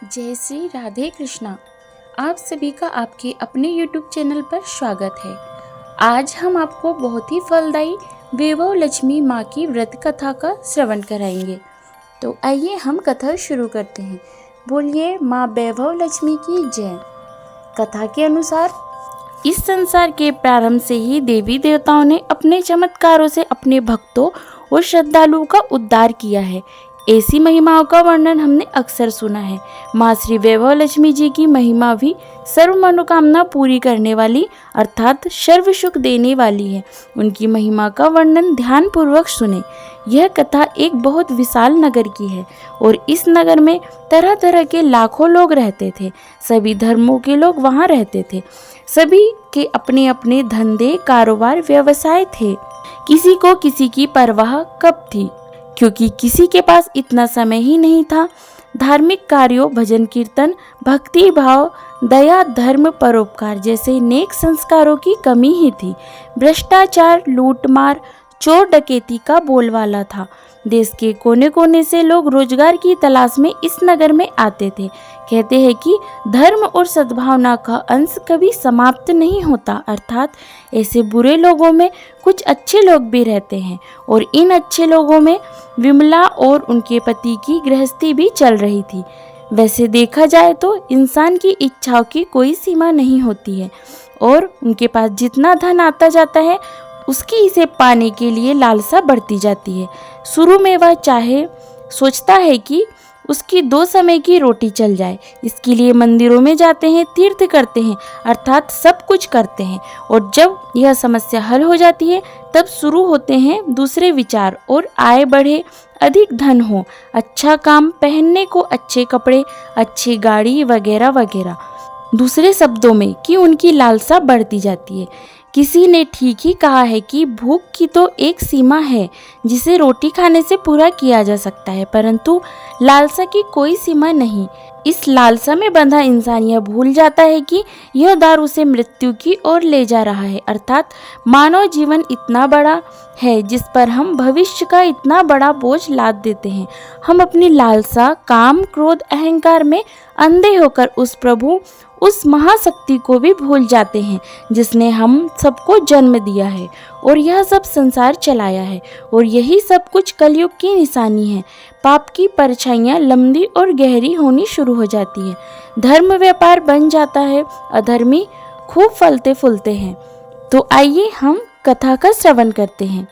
जय श्री राधे कृष्णा। आप सभी का आपके अपने YouTube चैनल पर स्वागत है। आज हम आपको बहुत ही फलदायी वैभव लक्ष्मी माँ की व्रत कथा का श्रवण कराएंगे। तो आइए हम कथा शुरू करते हैं। बोलिए माँ वैभव लक्ष्मी की जय। कथा के अनुसार इस संसार के प्रारंभ से ही देवी देवताओं ने अपने चमत्कारों से अपने भक्तों और श्रद्धालुओं का उद्धार किया है। ऐसी महिमाओं का वर्णन हमने अक्सर सुना है। माँ श्री वैभव लक्ष्मी जी की महिमा भी सर्व मनोकामना पूरी करने वाली अर्थात सर्व सुख देने वाली है। उनकी महिमा का वर्णन ध्यान पूर्वक सुने। यह कथा एक बहुत विशाल नगर की है और इस नगर में तरह तरह के लाखों लोग रहते थे। सभी धर्मों के लोग वहाँ रहते थे। सभी के अपने अपने धंधे कारोबार व्यवसाय थे। किसी को किसी की परवाह कब थी, क्योंकि किसी के पास इतना समय ही नहीं था। धार्मिक कार्यों, भजन कीर्तन, भक्ति भाव, दया, धर्म, परोपकार जैसे नेक संस्कारों की कमी ही थी। भ्रष्टाचार, लूटमार, चोर डकैती का बोलबाला था। देश के कोने कोने से लोग रोजगार की तलाश में इस नगर में आते थे। कहते हैं कि धर्म और सद्भावना का अंश कभी समाप्त नहीं होता, अर्थात ऐसे बुरे लोगों में कुछ अच्छे लोग भी रहते हैं और इन अच्छे लोगों में विमला और उनके पति की गृहस्थी भी चल रही थी। वैसे देखा जाए तो इंसान की इच्छाओं की कोई सीमा नहीं होती है और उनके पास जितना धन आता जाता है उसकी इसे पाने के लिए लालसा बढ़ती जाती है। शुरू में वह सोचता है कि उसकी 2 समय की रोटी चल जाए। इसके लिए मंदिरों में जाते हैं, तीर्थ करते हैं, अर्थात सब कुछ करते हैं। और जब यह समस्या हल हो जाती है तब शुरू होते हैं दूसरे विचार और आय बढ़े, अधिक धन हो, अच्छा काम, पहनने को अच्छे कपड़े, अच्छी गाड़ी वगैरह वगैरह। दूसरे शब्दों में कि उनकी लालसा बढ़ती जाती है। किसी ने ठीक ही कहा है कि भूख की तो एक सीमा है जिसे रोटी खाने से पूरा किया जा सकता है, परंतु लालसा की कोई सीमा नहीं। इस लालसा में बंधा इंसान यह भूल जाता है कि यह द्वार उसे मृत्यु की ओर ले जा रहा है, अर्थात मानव जीवन इतना बड़ा है जिस पर हम भविष्य का इतना बड़ा बोझ लाद देते हैं। हम अपनी लालसा, काम, क्रोध, अहंकार में अंधे होकर उस प्रभु, उस महाशक्ति को भी भूल जाते हैं जिसने हम सबको जन्म दिया है और यह सब संसार चलाया है। और यही सब कुछ कलयुग की निशानी है। पाप की परछाइयाँ लंबी और गहरी होनी शुरू हो जाती है। धर्म व्यापार बन जाता है, अधर्मी खूब फलते फूलते हैं। तो आइए हम कथा का श्रवण करते हैं।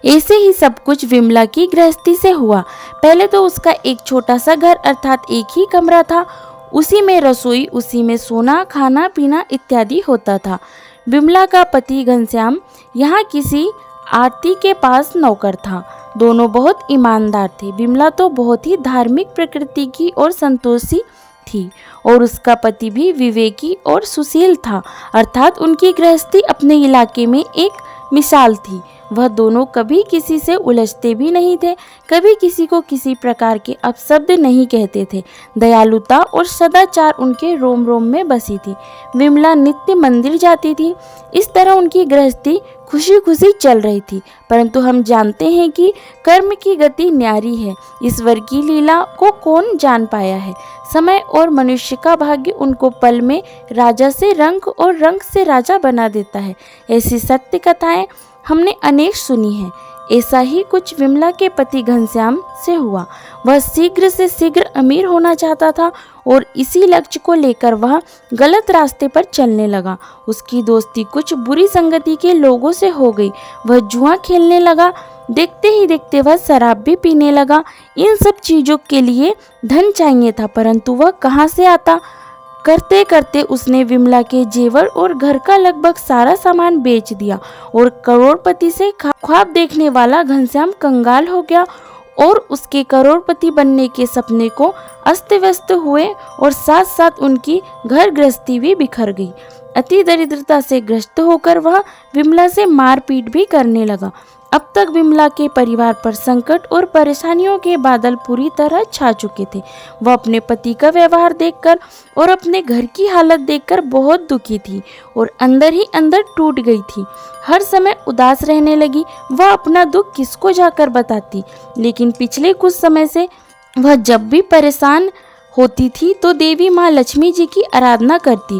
ऐसे ही सब कुछ विमला की गृहस्थी से हुआ। पहले तो उसका एक छोटा सा घर अर्थात एक ही कमरा था। उसी में रसोई, उसी में सोना, खाना पीना इत्यादि होता था। विमला का पति घनश्याम यहाँ किसी आरती के पास नौकर था। दोनों बहुत ईमानदार थे। विमला तो बहुत ही धार्मिक प्रकृति की और संतोषी थी और उसका पति भी विवेकी और सुशील था, अर्थात उनकी गृहस्थी अपने इलाके में एक मिसाल थी। वह दोनों कभी किसी से उलझते भी नहीं थे, कभी किसी को किसी प्रकार के अपशब्द नहीं कहते थे। दयालुता और सदाचार उनके रोम रोम में बसी थी। विमला नित्य मंदिर जाती थी। इस तरह उनकी गृहस्थी खुशी खुशी चल रही थी। परंतु हम जानते हैं कि कर्म की गति न्यारी है। ईश्वर की लीला को कौन जान पाया है। समय और मनुष्य का भाग्य उनको पल में राजा से रंक और रंक से राजा बना देता है। ऐसी सत्य कथाएं हमने अनेक सुनी हैं। ऐसा ही कुछ विमला के पति घनश्याम से हुआ। वह शीघ्र से शीघ्र अमीर होना चाहता था और इसी लक्ष्य को लेकर वह गलत रास्ते पर चलने लगा। उसकी दोस्ती कुछ बुरी संगति के लोगों से हो गई। वह जुआ खेलने लगा। देखते ही देखते वह शराब भी पीने लगा। इन सब चीज़ों के लिए धन चाहिए था, परंतु वह कहाँ से आता। करते करते उसने विमला के जेवर और घर का लगभग सारा सामान बेच दिया और करोड़पति से ख्वाब देखने वाला घनश्याम कंगाल हो गया और उसके करोड़पति बनने के सपने को अस्त व्यस्त हुए और साथ साथ उनकी घर गृहस्थी भी बिखर गई। अति दरिद्रता से ग्रस्त होकर वह विमला से मारपीट भी करने लगा। अब तक विमला के परिवार पर संकट और परेशानियों के बादल पूरी तरह छा चुके थे। वह अपने पति का व्यवहार देखकर और अपने घर की हालत देखकर बहुत दुखी थी और अंदर ही अंदर टूट गई थी। हर समय उदास रहने लगी। वह अपना दुख किसको जाकर बताती, लेकिन पिछले कुछ समय से वह जब भी परेशान होती थी तो देवी माँ लक्ष्मी जी की आराधना करती।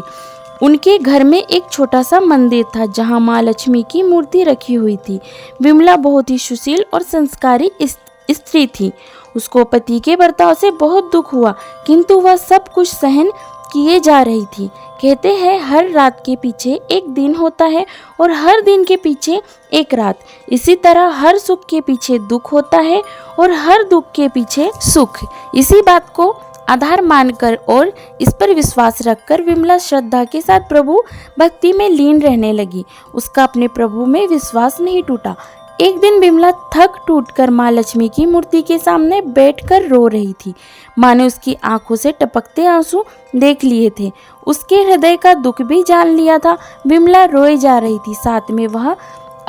उनके घर में एक छोटा सा मंदिर था जहाँ माँ लक्ष्मी की मूर्ति रखी हुई थी। विमला बहुत ही सुशील और संस्कारी स्त्री थी। उसको पति के बर्ताव से बहुत दुख हुआ, किंतु वह सब कुछ सहन किए जा रही थी। कहते हैं हर रात के पीछे एक दिन होता है और हर दिन के पीछे एक रात। इसी तरह हर सुख के पीछे दुख होता है और हर दुख के पीछे सुख। इसी बात को आधार मानकर और इस पर विश्वास रखकर विमला श्रद्धा के साथ प्रभु भक्ति में लीन रहने लगी। उसका अपने प्रभु में विश्वास नहीं टूटा। एक दिन विमला थक टूटकर माँ लक्ष्मी की मूर्ति के सामने बैठकर रो रही थी। माँ ने उसकी आंखों से टपकते आंसू देख लिए थे, उसके हृदय का दुख भी जान लिया था। विमला रोए जा रही थी, साथ में वह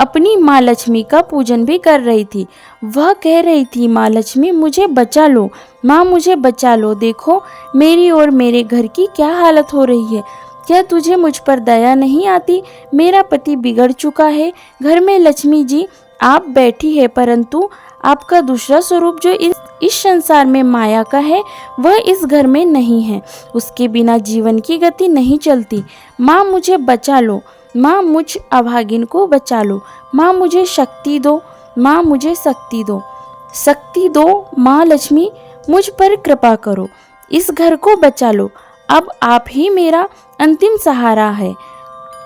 अपनी माँ लक्ष्मी का पूजन भी कर रही थी। वह कह रही थी, माँ लक्ष्मी मुझे बचा लो, माँ मुझे बचा लो। देखो मेरी और मेरे घर की क्या हालत हो रही है। क्या तुझे मुझ पर दया नहीं आती? मेरा पति बिगड़ चुका है। घर में लक्ष्मी जी आप बैठी है, परंतु आपका दूसरा स्वरूप जो इस संसार में माया का है वह इस घर में नहीं है। उसके बिना जीवन की गति नहीं चलती। माँ मुझे बचा लो, माँ मुझ अभागिन को बचा लो। माँ मुझे शक्ति दो, माँ मुझे शक्ति दो, शक्ति दो। माँ लक्ष्मी मुझ पर कृपा करो, इस घर को बचा लो। अब आप ही मेरा अंतिम सहारा है।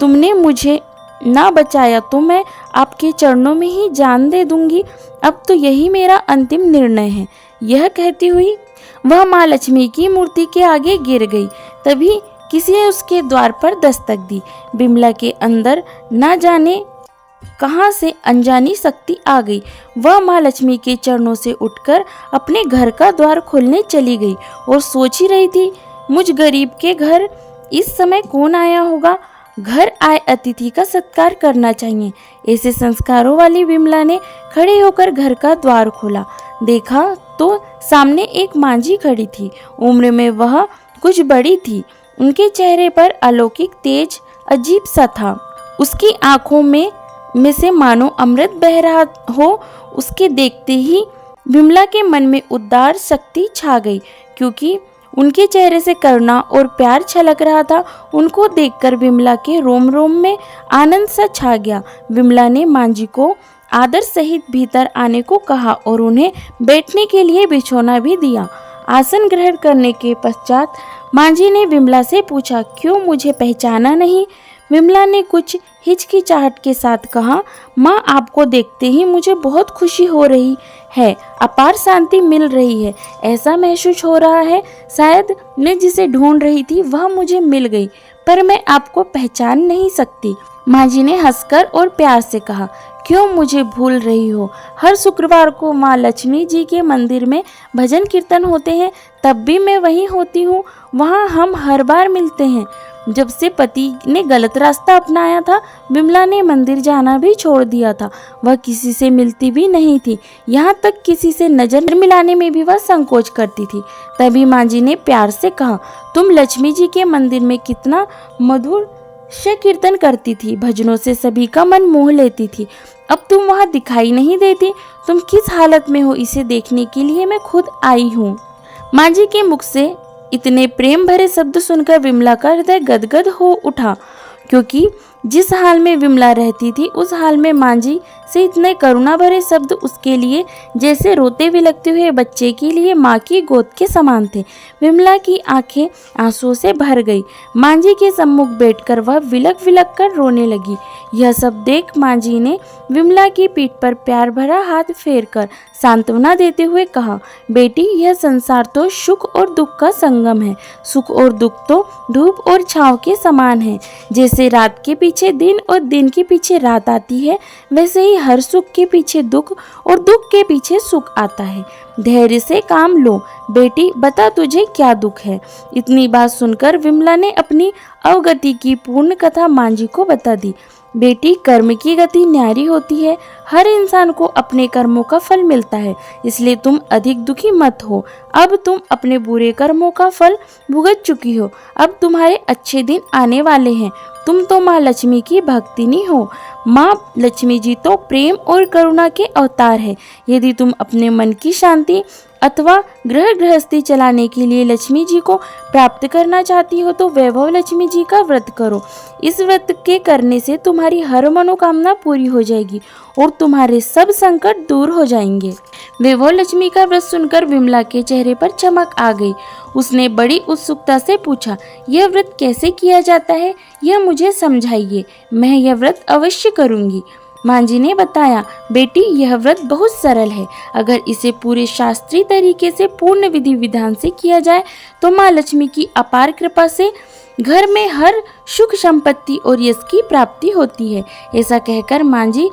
तुमने मुझे ना बचाया तो मैं आपके चरणों में ही जान दे दूंगी। अब तो यही मेरा अंतिम निर्णय है। यह कहती हुई वह माँ लक्ष्मी की मूर्ति के आगे गिर गई। तभी किसी ने उसके द्वार पर दस्तक दी। विमला के अंदर न जाने कहां से अनजानी शक्ति आ गई। वह माँ लक्ष्मी के चरणों से उठकर अपने घर का द्वार खोलने चली गई और सोच ही रही थी, मुझ गरीब के घर इस समय कौन आया होगा। घर आए अतिथि का सत्कार करना चाहिए। ऐसे संस्कारों वाली विमला ने खड़े होकर घर का द्वार खोला। देखा तो सामने एक मांझी खड़ी थी। उम्र में वह कुछ बड़ी थी। उनके चेहरे पर अलौकिक तेज अजीब सा था। उसकी आंखों में से मानो अमृत बह रहा हो। उसके देखते ही विमला के मन में उदार शक्ति छा गई, क्योंकि उनके चेहरे से करुणा और प्यार छलक रहा था। उनको देखकर विमला के रोम रोम में आनंद सा छा गया। विमला ने मांझी को आदर सहित भीतर आने को कहा और उन्हें बैठने के लिए बिछौना भी दिया। आसन ग्रहण करने के पश्चात मांझी ने विमला से पूछा, क्यों मुझे पहचाना नहीं? विमला ने कुछ हिचकिचाहट के साथ कहा, माँ आपको देखते ही मुझे बहुत खुशी हो रही है, अपार शांति मिल रही है। ऐसा महसूस हो रहा है शायद मैं जिसे ढूंढ रही थी वह मुझे मिल गई, पर मैं आपको पहचान नहीं सकती। मांझी ने हंसकर और प्यार से कहा, क्यों मुझे भूल रही हो? हर शुक्रवार को माँ लक्ष्मी जी के मंदिर में भजन कीर्तन होते हैं, तब भी मैं वहीं होती हूँ। वहाँ हम हर बार मिलते हैं। जब से पति ने गलत रास्ता अपनाया था, विमला ने मंदिर जाना भी छोड़ दिया था। वह किसी से मिलती भी नहीं थी, यहाँ तक किसी से नजर मिलाने में भी वह संकोच करती थी। तभी मांझी ने प्यार से कहा, तुम लक्ष्मी जी के मंदिर में कितना मधुर से कीर्तन करती थी, भजनों से सभी का मन मोह लेती थी। अब तुम वहाँ दिखाई नहीं देती। तुम किस हालत में हो इसे देखने के लिए मैं खुद आई हूँ। मांझी के मुख से इतने प्रेम भरे शब्द सुनकर विमला का हृदय गदगद हो उठा, क्योंकि जिस हाल में विमला रहती थी उस हाल में मांझी से इतने करुणा भरे शब्द उसके लिए जैसे रोते विलखते हुए बच्चे के लिए माँ की गोद के समान थे। विमला की आंखें आंसुओं से भर गई। मांझी के सम्मुख बैठकर वह विलख विलख कर रोने लगी। यह सब देख मांझी ने विमला की पीठ पर प्यार भरा हाथ फेरकर सांत्वना देते हुए कहा, बेटी यह संसार तो सुख और दुख का संगम है। सुख और दुख तो धूप और छांव के समान है। जैसे रात के पीछे दिन और दिन के पीछे रात आती है, वैसे ही हर सुख के पीछे दुख और दुख के पीछे सुख आता है। धैर्य से काम लो बेटी, बता तुझे क्या दुख है। इतनी बात सुनकर विमला ने अपनी अवगति की पूर्ण कथा मांझी को बता दी। बेटी कर्म की गति न्यारी होती है। हर इंसान को अपने कर्मों का फल मिलता है, इसलिए तुम अधिक दुखी मत हो। अब तुम अपने बुरे कर्मों का फल भुगत चुकी हो, अब तुम्हारे अच्छे दिन आने वाले हैं। तुम तो माँ लक्ष्मी की भक्तिनी हो। माँ लक्ष्मी जी तो प्रेम और करुणा के अवतार है। यदि तुम अपने मन की शांति अथवा गृहस्थी चलाने के लिए लक्ष्मी जी को प्राप्त करना चाहती हो तो वैभव लक्ष्मी जी का व्रत करो। इस व्रत के करने से तुम्हारी हर मनोकामना पूरी हो जाएगी और तुम्हारे सब संकट दूर हो जाएंगे। वैभव लक्ष्मी का व्रत सुनकर विमला के चेहरे पर चमक आ गई। उसने बड़ी उत्सुकता से पूछा, यह व्रत कैसे किया जाता है, यह मुझे समझाइए, मैं यह व्रत अवश्य करूंगी। माँ जी ने बताया, बेटी यह व्रत बहुत सरल है। अगर इसे पूरे शास्त्रीय तरीके से पूर्ण विधि विधान से किया जाए तो माँ लक्ष्मी की अपार कृपा से घर में हर सुख संपत्ति और यश की प्राप्ति होती है। ऐसा कहकर माँ जी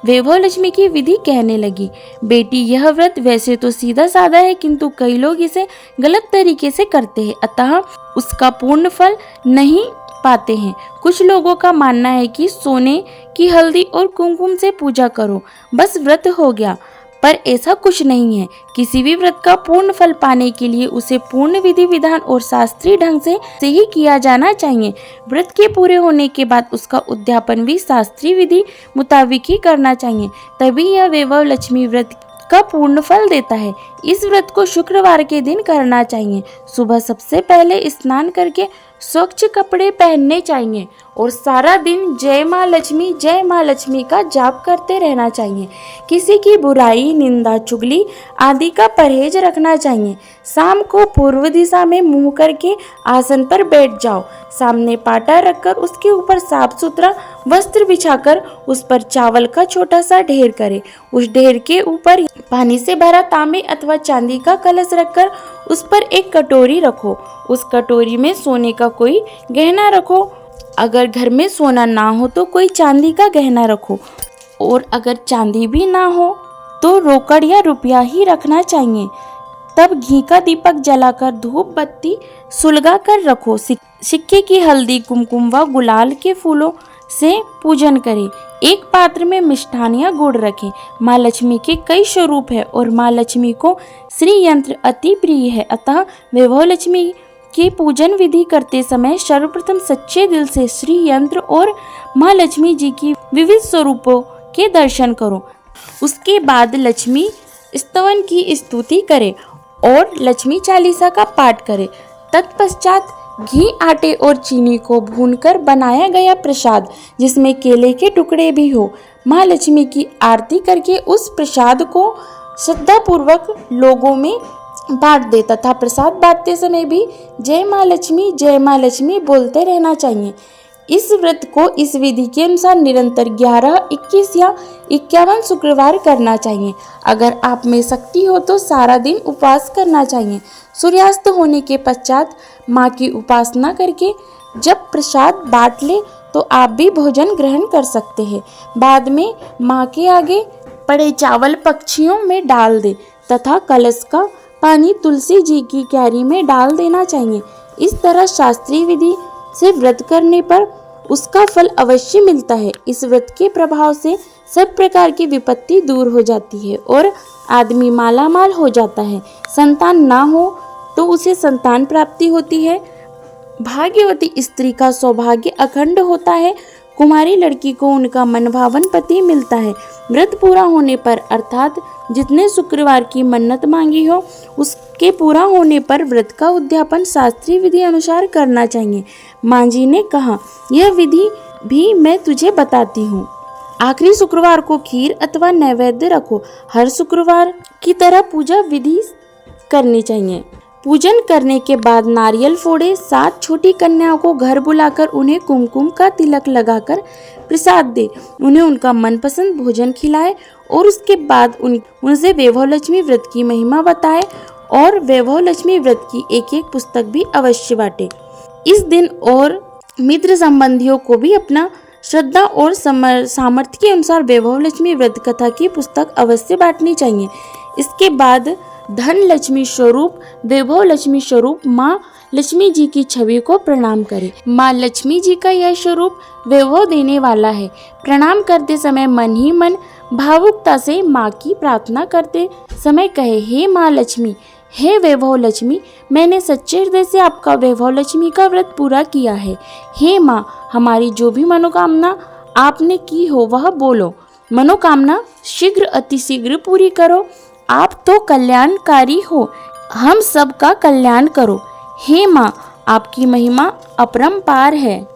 वैभव लक्ष्मी की विधि कहने लगी। बेटी यह व्रत वैसे तो सीधा साधा है, किंतु कई लोग इसे गलत तरीके से करते हैं, अतः उसका पूर्ण फल नहीं पाते हैं। कुछ लोगों का मानना है कि सोने की हल्दी और कुमकुम से पूजा करो बस व्रत हो गया, पर ऐसा कुछ नहीं है। किसी भी व्रत का पूर्ण फल पाने के लिए उसे पूर्ण विधि विधान और शास्त्रीय ढंग से ही किया जाना चाहिए। व्रत के पूरे होने के बाद उसका उद्यापन भी शास्त्रीय विधि मुताबिक ही करना चाहिए, तभी यह वैभव लक्ष्मी व्रत का पूर्ण फल देता है। इस व्रत को शुक्रवार के दिन करना चाहिए। सुबह सबसे पहले स्नान करके स्वच्छ कपड़े पहनने चाहिए और सारा दिन जय माँ लक्ष्मी का जाप करते रहना चाहिए। किसी की बुराई, निंदा, चुगली आदि का परहेज रखना चाहिए। शाम को पूर्व दिशा में मुंह करके आसन पर बैठ जाओ। सामने पाटा रखकर उसके ऊपर साफ सुथरा वस्त्र बिछाकर उस पर चावल का छोटा सा ढेर करें। उस ढेर के ऊपर पानी से भरा तांबे अथवा चांदी का कलश रखकर उस पर एक कटोरी रखो। उस कटोरी में सोने का कोई गहना रखो। अगर घर में सोना ना हो तो कोई चांदी का गहना रखो, और अगर चांदी भी ना हो तो रोकड़ या रुपया ही रखना चाहिए। तब घी का दीपक जलाकर धूप बत्ती सुलगा कर रखो। सिक्के की हल्दी, कुमकुम व गुलाल के फूलों से पूजन करें। एक पात्र में मिष्ठान या गुड़ रखें। माँ लक्ष्मी के कई स्वरूप है और माँ लक्ष्मी को श्री यंत्र अति प्रिय है, अतः वैभव लक्ष्मी की पूजन विधि करते समय सर्वप्रथम सच्चे दिल से श्री यंत्र और माँ लक्ष्मी जी की विविध स्वरूपों के दर्शन करो। उसके बाद लक्ष्मी स्तवन की स्तुति करें और लक्ष्मी चालीसा का पाठ करें। तत्पश्चात घी, आटे और चीनी को भूनकर बनाया गया प्रसाद, जिसमें केले के टुकड़े भी हो, माँ लक्ष्मी की आरती करके उस प्रसाद को श्रद्धापूर्वक लोगों में बांट दे तथा प्रसाद बांटते समय भी जय माँ लक्ष्मी बोलते रहना चाहिए। इस व्रत को इस विधि के अनुसार निरंतर 11, 21 या 51 शुक्रवार करना चाहिए। अगर आप में शक्ति हो तो सारा दिन उपवास करना चाहिए। सूर्यास्त होने के पश्चात माँ की उपासना करके जब प्रसाद बांट ले तो आप भी भोजन ग्रहण कर सकते हैं। बाद में माँ के आगे पड़े चावल पक्षियों में डाल दे तथा कलश का पानी तुलसी जी की क्यारी में डाल देना चाहिए। इस तरह शास्त्रीय विधि से व्रत करने पर उसका फल अवश्य मिलता है। इस व्रत के प्रभाव से सब प्रकार की विपत्ति दूर हो जाती है और आदमी मालामाल हो जाता है। संतान ना हो तो उसे संतान प्राप्ति होती है। भाग्यवती स्त्री का सौभाग्य अखंड होता है। कुमारी लड़की को उनका मनभावन पति मिलता है। व्रत पूरा होने पर अर्थात जितने शुक्रवार की मन्नत मांगी हो उसके पूरा होने पर व्रत का उद्यापन शास्त्रीय विधि अनुसार करना चाहिए। माँ जी ने कहा, यह विधि भी मैं तुझे बताती हूँ। आखिरी शुक्रवार को खीर अथवा नैवेद्य रखो। हर शुक्रवार की तरह पूजा विधि करनी चाहिए। पूजन करने के बाद नारियल फोड़े। 7 छोटी कन्याओं को घर बुलाकर उन्हें कुमकुम का तिलक लगाकर प्रसाद दे। उन्हें उनका मनपसंद भोजन खिलाए और उसके बाद उनसे वैभव लक्ष्मी व्रत की महिमा बताए और वैभव लक्ष्मी व्रत की एक पुस्तक भी अवश्य बांटे। इस दिन और मित्र संबंधियों को भी अपना श्रद्धा और सामर्थ्य के अनुसार वैभव लक्ष्मी व्रत कथा की पुस्तक अवश्य बांटनी चाहिए। इसके बाद धन लक्ष्मी स्वरूप, वैभव लक्ष्मी स्वरूप माँ लक्ष्मी जी की छवि को प्रणाम करें। माँ लक्ष्मी जी का यह स्वरूप वैभव देने वाला है। प्रणाम करते समय मन ही मन भावुकता से माँ की प्रार्थना करते समय कहे, हे माँ लक्ष्मी, हे वैभव लक्ष्मी, मैंने सच्चे हृदय से आपका वैभव लक्ष्मी का व्रत पूरा किया है। हे माँ, हमारी जो भी मनोकामना आपने की हो वह बोलो। मनोकामना शीघ्र अतिशीघ्र पूरी करो। आप तो कल्याणकारी हो, हम सबका कल्याण करो। हे माँ, आपकी महिमा अपरंपार है।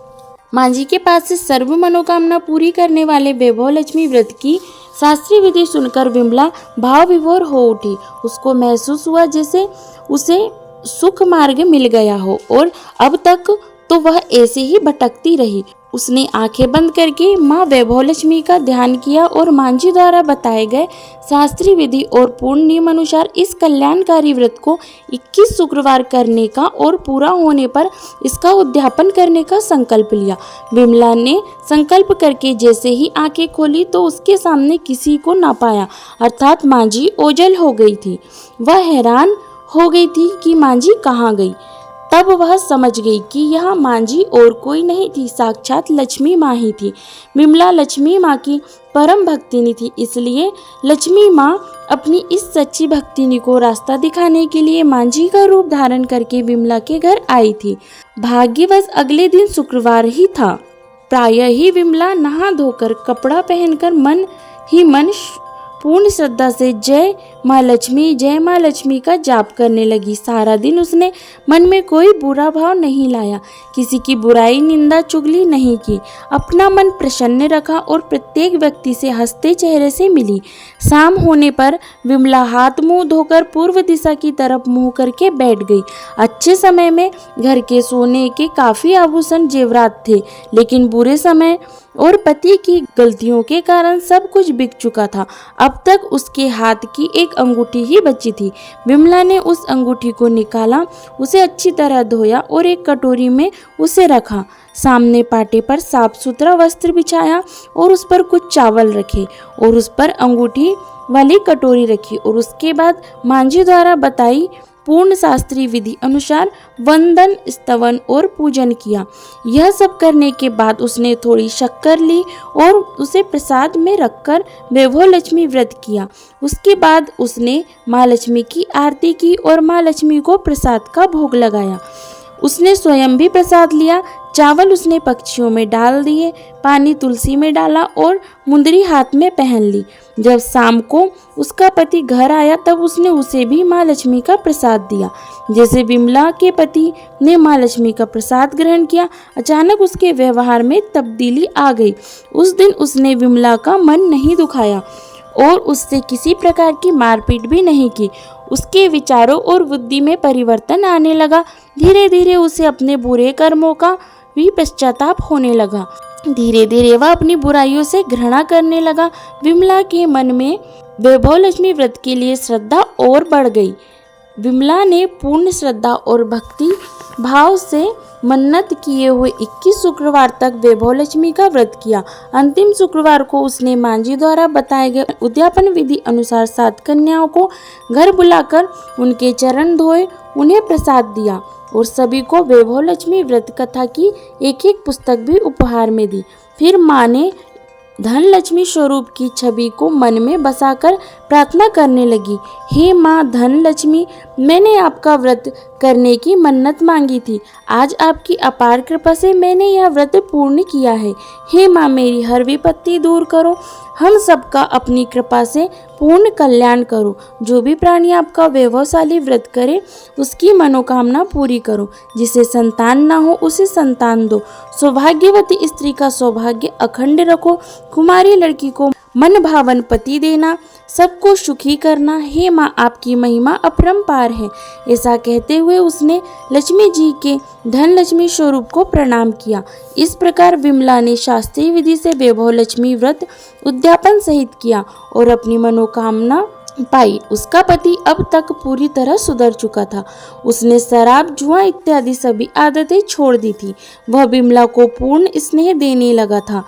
माँ जी के पास से सर्व मनोकामना पूरी करने वाले वैभव लक्ष्मी व्रत की शास्त्रीय विधि सुनकर विमला भाव विभोर हो उठी। उसको महसूस हुआ जैसे उसे सुख मार्ग मिल गया हो और अब तक तो वह ऐसे ही भटकती रही। उसने आंखें बंद करके माँ वैभव लक्ष्मी का ध्यान किया और माँ जी द्वारा बताए गए शास्त्रीय विधि और पूर्ण नियम अनुसार इस कल्याणकारी व्रत को 21 शुक्रवार करने का और पूरा होने पर इसका उद्यापन करने का संकल्प लिया। विमला ने संकल्प करके जैसे ही आंखें खोली तो उसके सामने किसी को ना पाया, अर्थात माँ जी ओझल हो गई थी। वह हैरान हो गई थी कि माँ जी कहाँ गई। तब वह समझ गई कि यह माँ जी और कोई नहीं थी, साक्षात लक्ष्मी माँ ही थी। विमला लक्ष्मी माँ की परम भक्तिनी थी, इसलिए लक्ष्मी माँ अपनी इस सच्ची भक्तिनी को रास्ता दिखाने के लिए माँ जी का रूप धारण करके विमला के घर आई थी। भाग्यवश अगले दिन शुक्रवार ही था। प्रायः ही विमला नहा धोकर कपड़ा पहनकर मन ही मन पूर्ण श्रद्धा से जय माँ लक्ष्मी का जाप करने लगी। सारा दिन उसने मन में कोई बुरा भाव नहीं लाया, किसी की बुराई निंदा चुगली नहीं की, अपना मन प्रसन्न रखा और प्रत्येक व्यक्ति से हंसते चेहरे से मिली। शाम होने पर विमला हाथ मुंह धोकर पूर्व दिशा की तरफ मुंह करके बैठ गई। अच्छे समय में घर के सोने के काफी आभूषण जेवरात थे, लेकिन बुरे समय और पति की गलतियों के कारण सब कुछ बिक चुका था। अब तक उसके हाथ की एक अंगूठी ही बची थी। विमला ने उस अंगूठी को निकाला, उसे अच्छी तरह धोया और एक कटोरी में उसे रखा। सामने पाटे पर साफ सुथरा वस्त्र बिछाया और उस पर कुछ चावल रखे और उस पर अंगूठी वाली कटोरी रखी और उसके बाद माँ जी द्वारा बताई पूर्ण शास्त्रीय विधि अनुसार वंदन, स्तवन और पूजन किया। यह सब करने के बाद उसने थोड़ी शक्कर ली और उसे प्रसाद में रखकर वैभव लक्ष्मी व्रत किया। उसके बाद उसने माँ लक्ष्मी की आरती की और माँ लक्ष्मी को प्रसाद का भोग लगाया। उसने स्वयं भी प्रसाद लिया। चावल उसने पक्षियों में डाल दिए, पानी तुलसी में डाला और मुंदरी हाथ में पहन ली। जब शाम को उसका पति घर आया तब उसने उसे भी माँ लक्ष्मी का प्रसाद दिया। जैसे विमला के पति ने माँ लक्ष्मी का प्रसाद ग्रहण किया, अचानक उसके व्यवहार में तब्दीली आ गई। उस दिन उसने विमला का मन नहीं दुखाया और उससे किसी प्रकार की मारपीट भी नहीं की। उसके विचारों और बुद्धि में परिवर्तन आने लगा। धीरे धीरे उसे अपने बुरे कर्मों का भी पश्चाताप होने लगा। धीरे धीरे वह अपनी बुराइयों से घृणा करने लगा। विमला के मन में वैभव लक्ष्मी व्रत के लिए श्रद्धा और बढ़ गई। विमला ने पूर्ण श्रद्धा और भक्ति भाव से मन्नत किए हुए 21 शुक्रवार तक वैभव लक्ष्मी का व्रत किया। अंतिम शुक्रवार को उसने माँ जी द्वारा बताए गए उद्यापन विधि अनुसार 7 कन्याओं को घर बुलाकर उनके चरण धोए, उन्हें प्रसाद दिया और सभी को वैभव लक्ष्मी व्रत कथा की एक पुस्तक भी उपहार में दी। फिर माँ ने धन लक्ष्मी स्वरूप की छवि को मन में बसाकर प्रार्थना करने लगी। हे माँ धन लक्ष्मी, मैंने आपका व्रत करने की मन्नत मांगी थी। आज आपकी अपार कृपा से मैंने यह व्रत पूर्ण किया है। हे माँ, मेरी हर विपत्ति दूर करो, हम सबका अपनी कृपा से पूर्ण कल्याण करो। जो भी प्राणी आपका वैभवशाली व्रत करे उसकी मनोकामना पूरी करो। जिसे संतान ना हो उसे संतान दो। सौभाग्यवती स्त्री का सौभाग्य अखंड रखो। कुमारी लड़की को मन भावन पति देना, सबको सुखी करना। हे माँ, आपकी महिमा अपरंपार है। ऐसा कहते हुए उसने लक्ष्मी जी के धन लक्ष्मी स्वरूप को प्रणाम किया। इस प्रकार विमला ने शास्त्रीय विधि से वैभव लक्ष्मी व्रत उद्यापन सहित किया और अपनी मनोकामना पाई। उसका पति अब तक पूरी तरह सुधर चुका था। उसने शराब, जुआ इत्यादि सभी आदतें छोड़ दी थी। वह विमला को पूर्ण स्नेह देने लगा था।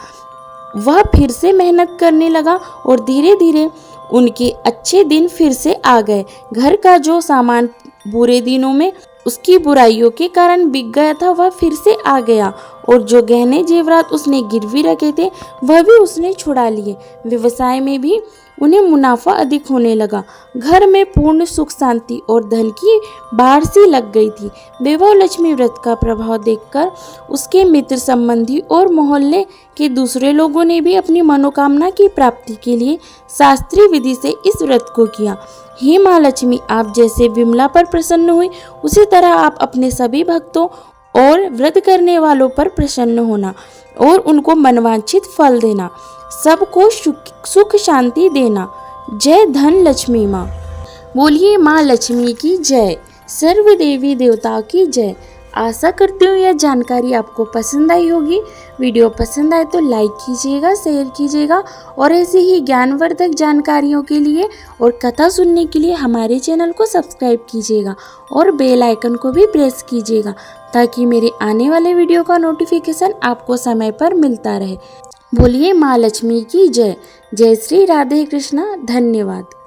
वह फिर से मेहनत करने लगा और धीरे धीरे उनके अच्छे दिन फिर से आ गए। घर का जो सामान बुरे दिनों में उसकी बुराइयों के कारण बिक गया था वह फिर से आ गया और जो गहने जेवरात उसने गिरवी रखे थे वह भी उसने छुड़ा लिए। व्यवसाय में भी उन्हें मुनाफा अधिक होने लगा। घर में पूर्ण सुख शांति और धन की बाढ़ सी लग गई थी। वैभव लक्ष्मी व्रत का प्रभाव देखकर उसके मित्र, संबंधी और मोहल्ले के दूसरे लोगों ने भी अपनी मनोकामना की प्राप्ति के लिए शास्त्रीय विधि से इस व्रत को किया। हे माँ लक्ष्मी, आप जैसे विमला पर प्रसन्न हुई, उसी तरह आप अपने सभी भक्तों और व्रत करने वालों पर प्रसन्न होना और उनको मनवांछित फल देना, सबको सुख शांति देना। जय धन लक्ष्मी माँ। बोलिए माँ लक्ष्मी की जय। सर्व देवी देवताओं की जय। आशा करती हूँ यह जानकारी आपको पसंद आई होगी। वीडियो पसंद आए तो लाइक कीजिएगा, शेयर कीजिएगा और ऐसे ही ज्ञानवर्धक जानकारियों के लिए और कथा सुनने के लिए हमारे चैनल को सब्सक्राइब कीजिएगा और बेल आइकन को भी प्रेस कीजिएगा ताकि मेरे आने वाले वीडियो का नोटिफिकेशन आपको समय पर मिलता रहे। बोलिए माँ लक्ष्मी की जय। जय श्री राधे कृष्णा। धन्यवाद।